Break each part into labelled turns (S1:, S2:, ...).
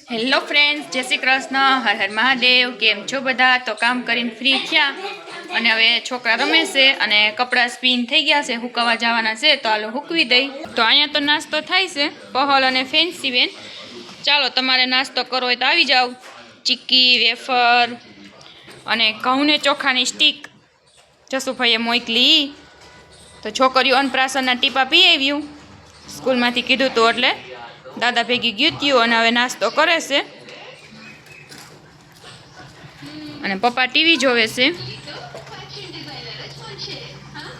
S1: Hello friends, જય શ્રી કૃષ્ણ, હર હર મહાદેવ। કેમ છો બધા? તો કામ કરીને ફ્રી થયા અને હવે છોકરા રમે છે અને કપડાં સ્પિન થઈ ગયા છે, હુકવવા જવાના છે તો હાલો હુકવી દઈ। તો અહીંયા તો નાસ્તો થાય છે, પહલ અને ફેન્સી બેન। ચાલો તમારે નાસ્તો કરવો હોય તો આવી જાઓ। ચીક્કી, વેફર અને ઘઉંને ચોખાની સ્ટીક જસુભાઈએ મોકલી। તો છોકરીઓ અનપ્રાશનના ટીપા પી આવ્યું, સ્કૂલમાંથી કીધું હતું એટલે દાદા ભેગી ગયું ત્યું અને હવે નાસ્તો કરે છે અને પપ્પા ટીવી જોવે છે,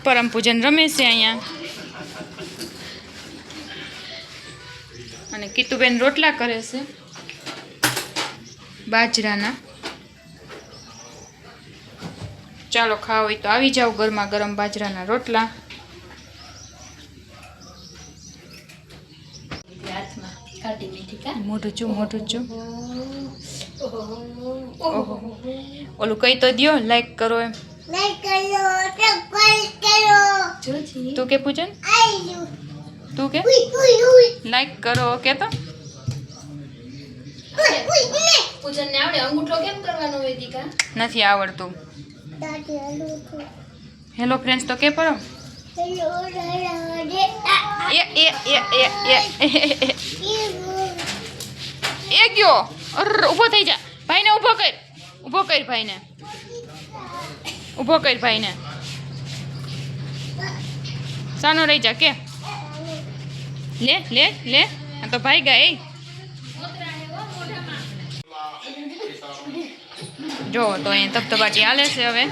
S1: પરમ પૂજન રમે છે અહીંયા અને કીતુબેન રોટલા કરે છે બાજરાના। ચાલો ખાવ હોય તો આવી જાવ, ગરમા ગરમ બાજરાના રોટલા। મોઢું ચું મોઢું ચું ઓલું કઈ તો દ્યો, લાઈક કરો એમ। તું કે પૂજન, તું કે લાઈક કરો કે તો
S2: પૂજન ને આવડે અંગૂઠો કેમ કરવાનો હોય દીકા?
S1: નથી આવડતું। હેલો ફ્રેન્ડ્સ તો કે પરમ એ ગયો, ઊભો થઈ જા, ભાઈને ઊભો કર, ઊભો કર ભાઈને, ઊભો કર ભાઈને, સાનો રહી જા કે લે લે લે, આ તો ભાઈ ગયા। જો તો અહીં તપતપાટી હાલે છે હવે।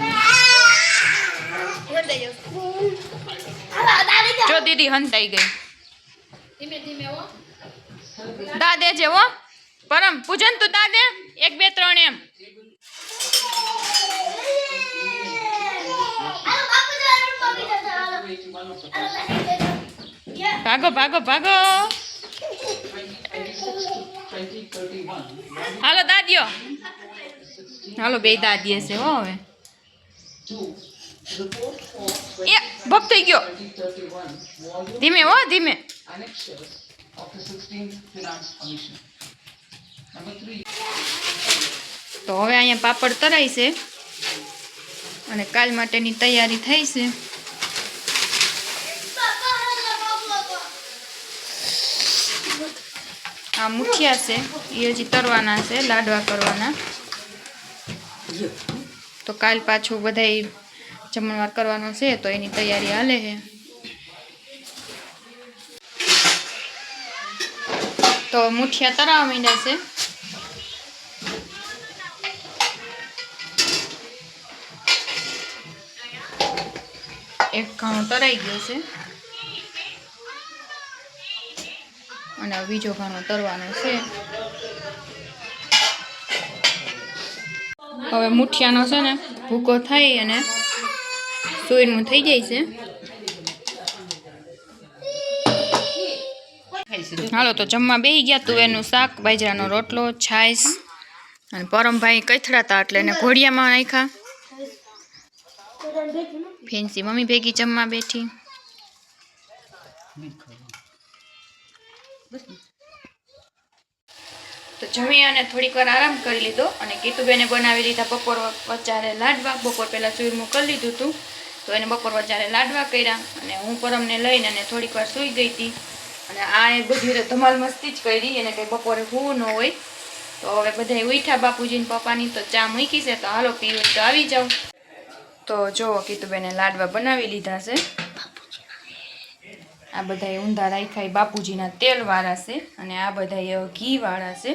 S1: જો દીદી હંતાઈ ગઈ,
S2: ધીમે ધીમે હો,
S1: દા દે જે હો પરમ પૂજન, તું દા દે 1 2 3 એમ। ભાગો ભાગો ભાગો, હાલો દાદીઓ, હાલો બે દાદીએ છે હો હવે। એ ભગ થઈ ગયો, ધીમે હો ધીમે। તો હવે અહીંયા પાપડ તરાય છે અને કાલ માટેની તૈયારી થઈ છે। આ મુઠિયા છે એ હજી તરવાના છે, લાડવા કરવાના। તો કાલ પાછું બધાય જમણવાર કરવાનો છે તો એની તૈયારી હાલે છે। તો મુઠિયા તરાવા માંડ્યા છે, એક ઘણો તરાઈ ગયો છે અને બીજો ઘણો તરવાનો છે। હવે મુઠિયાનો છે ને ભૂકો થઈ અને સુઈરનું થઈ જાય છે। હાલો તો જમવા બેસી ગયા। તુવેરનું શાક, બાજરાનો રોટલો, છાશ અને પરમભાઈ કથળાતા એટલે એને ઘોડિયામાં નાખ્યા। ફેન્સી મમ્મી ભેગી જમવા બેઠી। તો જમી અને થોડીક વાર આરામ કરી લીધો અને કીતુબેને બનાવી લીધા બપોર વચારે લાડવા। બપોર પહેલાં ચૂરમું કરી લીધું હતું તો એને બપોર વચારે લાડવા કર્યા અને હું પરમને લઈને અને થોડીક વાર સૂઈ ગઈ હતી અને આ એ બધી ધમાલ મસ્તી જ કરી, એને કંઈ બપોરે સૂવું ન હોય। તો હવે બધા ઉઠ્યા બાપુજીને પપ્પાની, તો ચા મૂકી છે તો હાલો પીવું તો આવી જાઓ। તો જો કીતુબેને લાડવા બનાવી લીધા છે, આ બધા ઊંધા રાખ્યા બાપુજીના તેલવાળા છે અને આ બધા ઘીવાળા છે।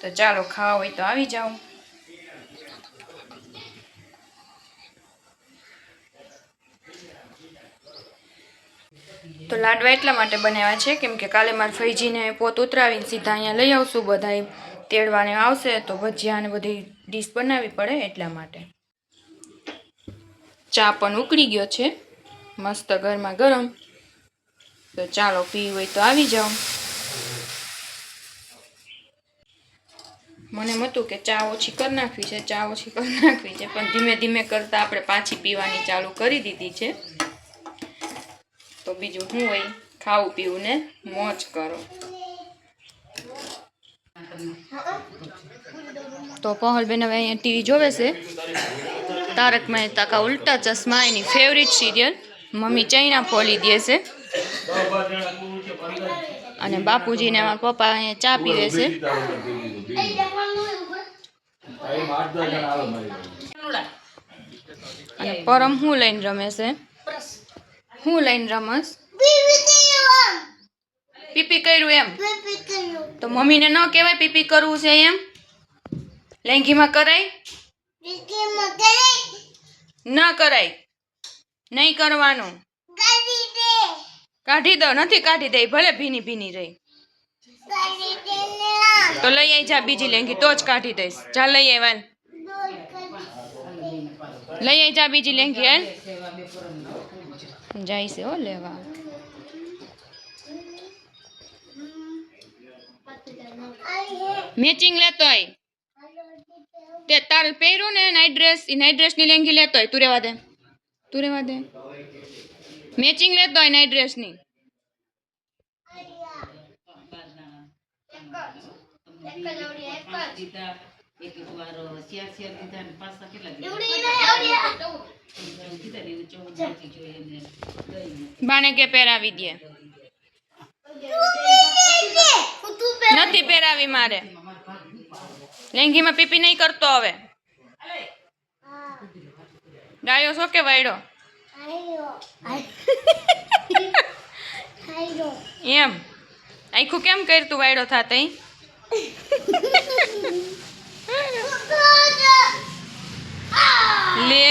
S1: તો ચાલો ખાવા હોય તો આવી જાઓ। તો લાડવા એટલા માટે બનાવ્યા છે કેમ કે કાલે મારા ફઈજીને પોત ઉતરાવીને સીધા અહીંયા લઈ આવશું, બધા તેડવાને આવશે તો ભજીયા ને બધી ડીશ બનાવવી પડે એટલા માટે। ચા પણ ઉકળી ગયો છે મસ્ત ગરમા ગરમ। તો ચાલો પીવું હોય તો આવી જાઓ। મને એમ હતું કે ચા ઓછી કરી નાખવી છે, ચા ઓછી કરી નાખવી છે, પણ ધીમે ધીમે કરતાં આપણે પાછી પીવાની ચાલુ કરી દીધી છે। તો બીજું શું હોય, ખાવું પીવું ને મોજ કરો। તો પહલબેન હવે અહીંયા ટીવી જોવે છે. તારક મહેતા કા ઉલ્ટા ચશ્મા એની ફેવરિટ સિરિયલ મમ્મી ચૈના ફોલી દે છે. અને બાપુજીને મારા પપ્પા અહીંયા ચા પીવે છે. અને પરમ હું લઈને રમે છે? હું લઈને રમસ? પીપી કર્યું એમ? તો મમ્મીને ન કહેવાય પીપી કરવું છે એમ? લેંઘીમાં કરાય? ન કરાય, નહીં કરવાનું. કાઢી દો. નથી કાઢી દે, ભલે ભીની ભીની રહી. તો લઈ આવી જા બીજી લેંઘી, તો જ કાઢી દઈશ. જા લઈ આવ્યા, લઈ આવી જા બીજી લેંઘી. હાલ જાય છે હો લેવા. મેચિંગ લેતો હોય તે તારે પહેર્યું ને નાઇટ ડ્રેસ, એ નાઇટ ડ્રેસની લેંઘી લેતો હોય. તું રેવા દે, તું રેવા દે. મેચિંગ લેતો હોય નાઇટ ડ્રેસની. બાને કે પહેરાવી દે. નથી પહેરાવી મારે. લેંઘીમાં પીપી નહીં કરતો હવે. ડાયો છો કે વાયડો? એમ આખું કેમ કરતું વાયડો થાત? લે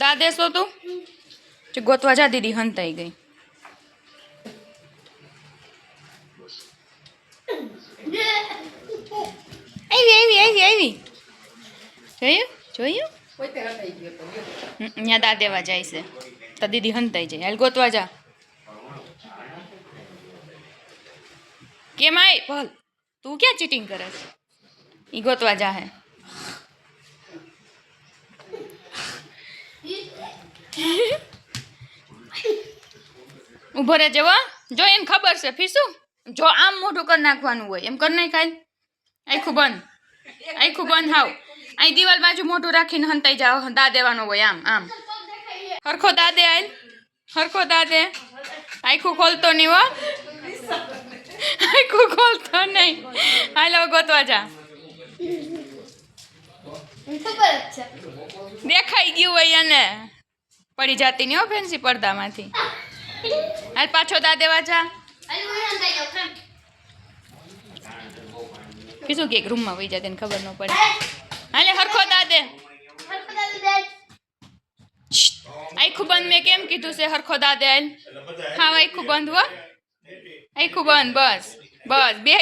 S1: દાદે છો તું? ગોતવા જા. દીદી હંતાઈ ગઈ. આવી જોયું જોયું? ત્યાં દાદેવા જાય છે તો દીદી હંતાઈ જાય. હાલ ગોતવા જા. કેમ આય ભલ? તું ક્યાં ચીટિંગ કરે છે? ઈ ગોતવા જા હે. ઉભો રહે જવો. જો એને ખબર છે ફીસું. જો આમ મોઢું કરી નાખવાનું હોય એમ કરી નાખ. ખાઈ આખું બંધ, આખું બંધ. હાવ અહીં દિવાલ બાજુ મોઢું રાખીને હંતાઈ જાવ. દા દેવાનો હોય આમ આમ. હરખો દાદે આય, હરખો દાદે. આખું ખોલતો નહીં હો, આખું ખોલતો નહીં. હાલ હવે ગોતવા જા. દેખાઈ ગયું હોય એને. પડી જાતી નહીં હો ફેન્સી પડદામાંથી. હાલ પાછો દા દેવા જા. કીધું કે રૂમમાં વહી જાય તેને ખબર ન પડે. હાલે હરખો દાદે. આખું બંધ. મેં કેમ કીધું છે હરખો દાદે? હાલ હા આખું બંધ હો, આખું બંધ. બસ બસ બે.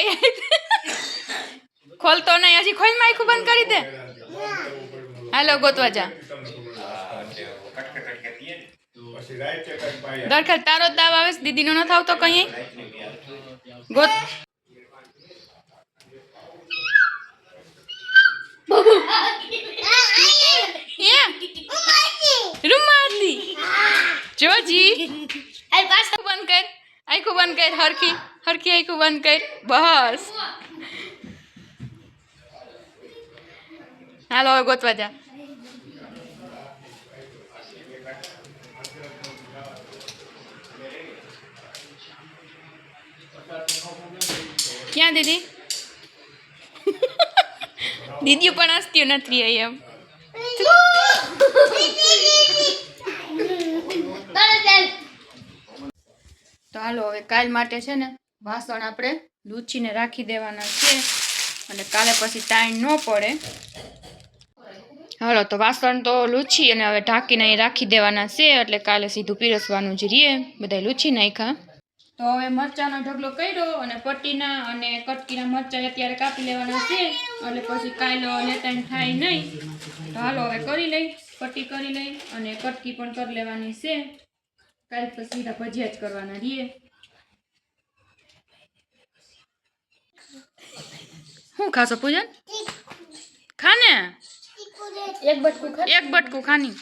S1: ખોલતો નહીં હજી. ખોલમાં આખું બંધ કરી દે. હાલો ગોતવા જા. દરખાસ્ત તારો જ દાવ આવે. દીદીનો ન થાવ તો કઈ ગોત. રૂમાલી જોજી. આખું બંધ કર, આખું બંધ કર. હરખી હરખી આખું બંધ કર. બસ હાલો હવે ગોતવા જા. ક્યાં દીદી? દીદી પણ હસતી નથી એમ. તો હાલો હવે કાલ માટે છે ને વાસણ આપણે લૂછીને રાખી દેવાના છે, અને કાલે પછી ટાઈમ ન પડે. હાલો તો વાસણ તો લૂછી અને હવે ઢાંકીને અહીં રાખી દેવાના છે, એટલે કાલે સીધું પીરસવાનું જ રહીએ. બધા લૂછી નાખ્યા. તો હવે મરચાંનો ઢગલો કર્યો અને પટ્ટીના અને કટકીના મરચાં અત્યારે કાપી લેવાના છે, એટલે પછી કાલે લેતા થાય નહીં. તો હાલો હવે કરી લઈ, પટ્ટી કરી લઈ અને કટકી પણ કરી લેવાની છે. કાલે પછી સીધા ભજીયા જ કરવાના રહીએ. શું ખાશો પૂજન? ખાને એક બટકું ખાની.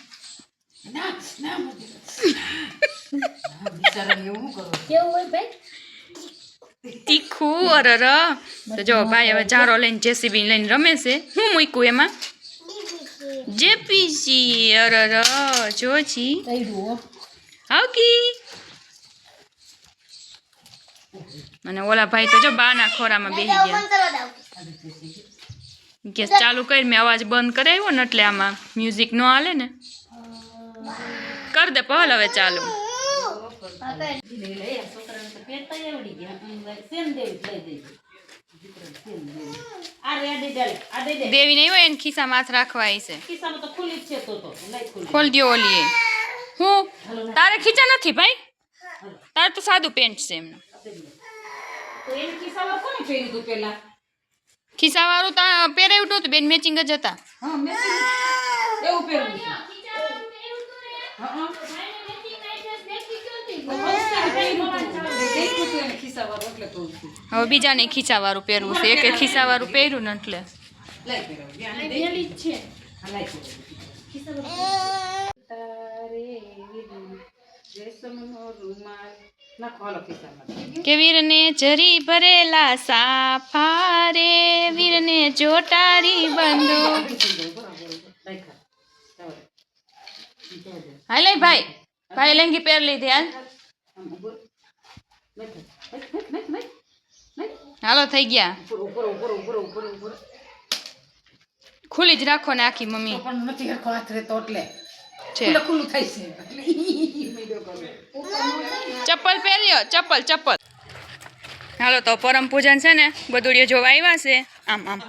S1: તીખું અરર. તો જો ભાઈ હવે જારો લઈને જેસીબી લઈને રમે છે. હું મૂક્યું એમાં જેપીસી. અરર જોજી હાકી. અને ઓલા ભાઈ તો જો બાના ખોરામાં બેસી ગયા. ગેસ ચાલુ કરી મેં અવાજ બંધ કરાવ્યો ને એટલે આમાં મ્યુઝિક ન હાલે ને. કર દે પહલ હવે ચાલુ. દેવી નહીં હોય એને ખિસ્સા માથ રાખવા છે. ખોલ દો ઓલી. હું તારે ખીચા નથી ભાઈ, તારે તો સાદું પેન્ટ છે એમનું. ખિસ્સા વાળું પહેરાયું નતું બેન, મેચિંગ જ હતા. હવે બીજાને ખીચા વાળું પહેરવું છે, એક ખિસ્સા વાળું પહેર્યું ને એટલે કે વીરને જરી ભરેલા સાફા રે, વીરને જોટારી બંધુ. હાલે ભાઈ, ભાઈ લેંગી પહેર લીધી. હાલ હાલો થઈ ગયા. ખુલ્લી જ રાખો ને આખી મમ્મી ચપ્પલ પહેર્યો, ચપ્પલ ચપ્પલ. હાલો તો પરમ પૂજન છે ને બધુડીઓ જોવા આવ્યા છે. આમ આમ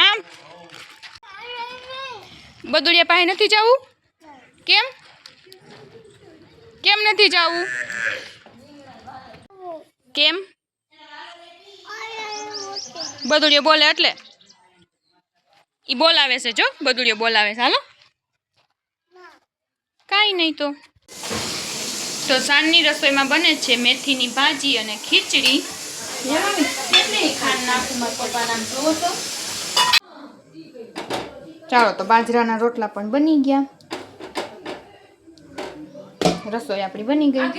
S1: આમ બધુડીયા પાસે નથી જવું? કેમ કેમ નથી જવું? કેમ? બધુડીયો બોલે એટલે ઈ બોલાવે છે. જો બધુડીયો બોલાવે છે. હાલો કાંઈ નહીં. તો સાંજની રસોઈમાં બને છે મેથીની ભાજી અને ખીચડી. ચાલો તો બાજરાના રોટલા પણ બની ગયા. રસોઈ આપણી બની ગઈ.